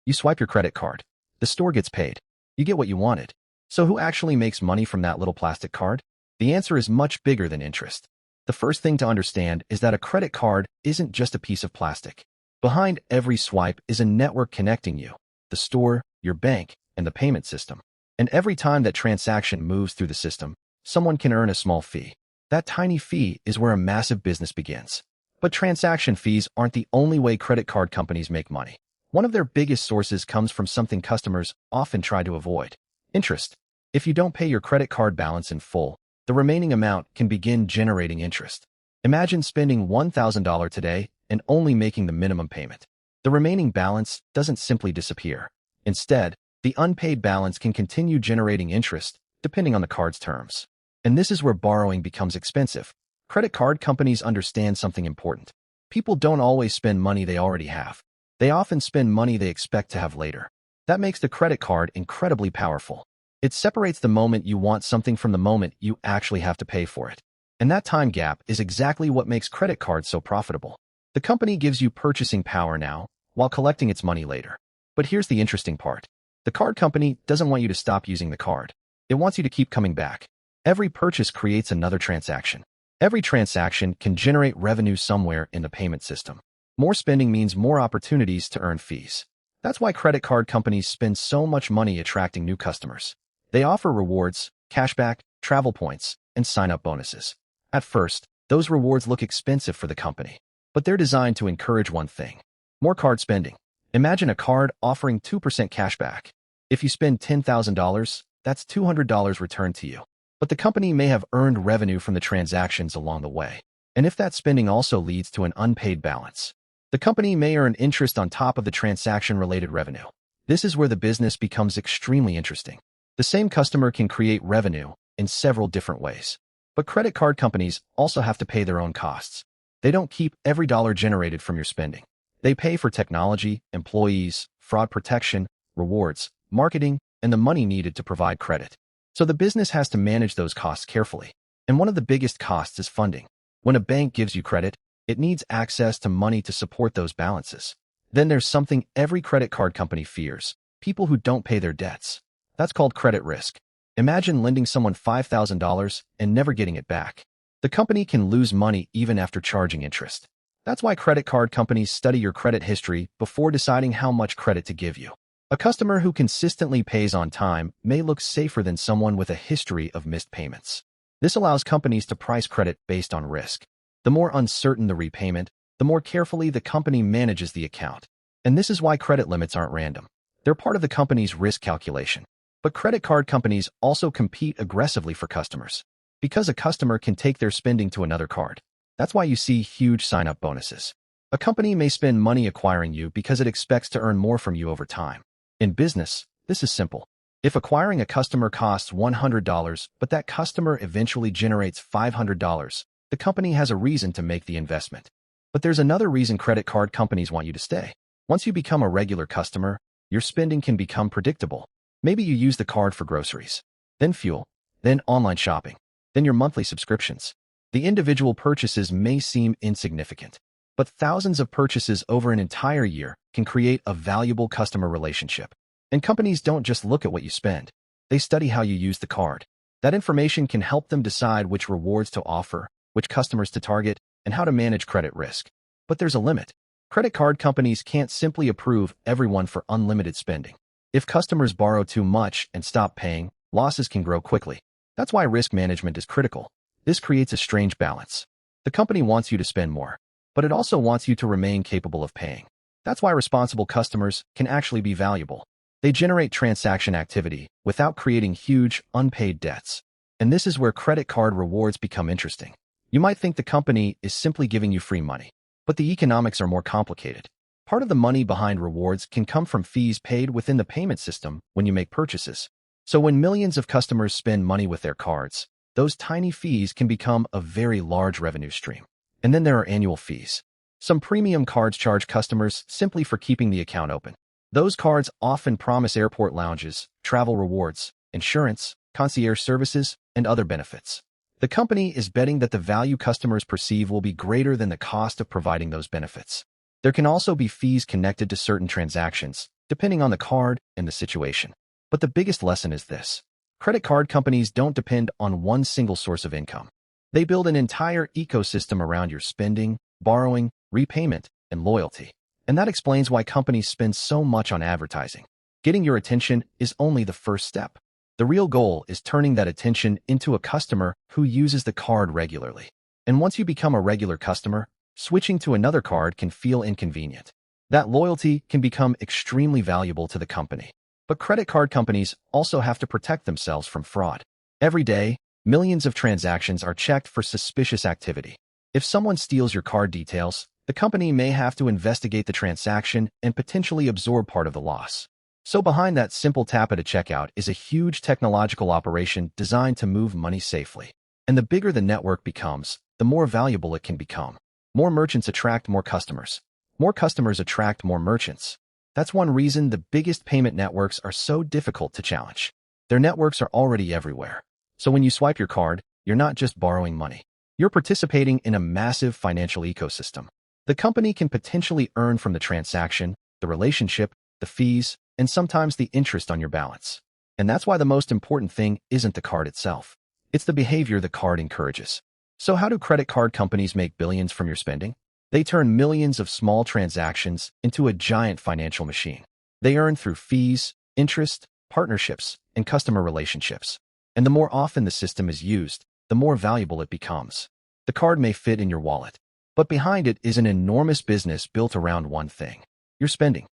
You swipe your credit card. The store gets paid. You get what you wanted. So who actually makes money from that little plastic card? The answer is much bigger than interest. The first thing to understand is that a credit card isn't just a piece of plastic. Behind every swipe is a network connecting you, the store, your bank, and the payment system. And every time that transaction moves through the system, someone can earn a small fee. That tiny fee is where a massive business begins. But transaction fees aren't the only way credit card companies make money. One of their biggest sources comes from something customers often try to avoid: interest. If you don't pay your credit card balance in full, the remaining amount can begin generating interest. Imagine spending $1,000 today and only making the minimum payment. The remaining balance doesn't simply disappear. Instead, the unpaid balance can continue generating interest, depending on the card's terms. And this is where borrowing becomes expensive. Credit card companies understand something important. People don't always spend money they already have. They often spend money they expect to have later. That makes the credit card incredibly powerful. It separates the moment you want something from the moment you actually have to pay for it. And that time gap is exactly what makes credit cards so profitable. The company gives you purchasing power now, while collecting its money later. But here's the interesting part. The card company doesn't want you to stop using the card. It wants you to keep coming back. Every purchase creates another transaction. Every transaction can generate revenue somewhere in the payment system. More spending means more opportunities to earn fees. That's why credit card companies spend so much money attracting new customers. They offer rewards, cashback, travel points, and sign-up bonuses. At first, those rewards look expensive for the company, but they're designed to encourage one thing: more card spending. Imagine a card offering 2% cashback. If you spend $10,000, that's $200 returned to you. But the company may have earned revenue from the transactions along the way. And if that spending also leads to an unpaid balance, the company may earn interest on top of the transaction-related revenue. This is where the business becomes extremely interesting. The same customer can create revenue in several different ways. But credit card companies also have to pay their own costs. They don't keep every dollar generated from your spending. They pay for technology, employees, fraud protection, rewards, marketing, and the money needed to provide credit. So the business has to manage those costs carefully. And one of the biggest costs is funding. When a bank gives you credit, it needs access to money to support those balances. Then there's something every credit card company fears: people who don't pay their debts. That's called credit risk. Imagine lending someone $5,000 and never getting it back. The company can lose money even after charging interest. That's why credit card companies study your credit history before deciding how much credit to give you. A customer who consistently pays on time may look safer than someone with a history of missed payments. This allows companies to price credit based on risk. The more uncertain the repayment, the more carefully the company manages the account. And this is why credit limits aren't random. They're part of the company's risk calculation. But credit card companies also compete aggressively for customers, because a customer can take their spending to another card. That's why you see huge sign-up bonuses. A company may spend money acquiring you because it expects to earn more from you over time. In business, this is simple. If acquiring a customer costs $100, but that customer eventually generates $500, the company has a reason to make the investment. But there's another reason credit card companies want you to stay. Once you become a regular customer, your spending can become predictable. Maybe you use the card for groceries, then fuel, then online shopping, then your monthly subscriptions. The individual purchases may seem insignificant, but thousands of purchases over an entire year can create a valuable customer relationship. And companies don't just look at what you spend. They study how you use the card. That information can help them decide which rewards to offer, which customers to target, and how to manage credit risk. But there's a limit. Credit card companies can't simply approve everyone for unlimited spending. If customers borrow too much and stop paying, losses can grow quickly. That's why risk management is critical. This creates a strange balance. The company wants you to spend more, but it also wants you to remain capable of paying. That's why responsible customers can actually be valuable. They generate transaction activity without creating huge, unpaid debts. And this is where credit card rewards become interesting. You might think the company is simply giving you free money, but the economics are more complicated. Part of the money behind rewards can come from fees paid within the payment system when you make purchases. So when millions of customers spend money with their cards, those tiny fees can become a very large revenue stream. And then there are annual fees. Some premium cards charge customers simply for keeping the account open. Those cards often promise airport lounges, travel rewards, insurance, concierge services, and other benefits. The company is betting that the value customers perceive will be greater than the cost of providing those benefits. There can also be fees connected to certain transactions, depending on the card and the situation. But the biggest lesson is this. Credit card companies don't depend on one single source of income. They build an entire ecosystem around your spending, borrowing, repayment, and loyalty. And that explains why companies spend so much on advertising. Getting your attention is only the first step. The real goal is turning that attention into a customer who uses the card regularly. And once you become a regular customer, switching to another card can feel inconvenient. That loyalty can become extremely valuable to the company. But credit card companies also have to protect themselves from fraud. Every day, millions of transactions are checked for suspicious activity. If someone steals your card details, the company may have to investigate the transaction and potentially absorb part of the loss. So behind that simple tap at a checkout is a huge technological operation designed to move money safely. And the bigger the network becomes, the more valuable it can become. More merchants attract more customers. More customers attract more merchants. That's one reason the biggest payment networks are so difficult to challenge. Their networks are already everywhere. So when you swipe your card, you're not just borrowing money. You're participating in a massive financial ecosystem. The company can potentially earn from the transaction, the relationship, the fees, and sometimes the interest on your balance. And that's why the most important thing isn't the card itself. It's the behavior the card encourages. So how do credit card companies make billions from your spending? They turn millions of small transactions into a giant financial machine. They earn through fees, interest, partnerships, and customer relationships. And the more often the system is used, the more valuable it becomes. The card may fit in your wallet, but behind it is an enormous business built around one thing: your spending.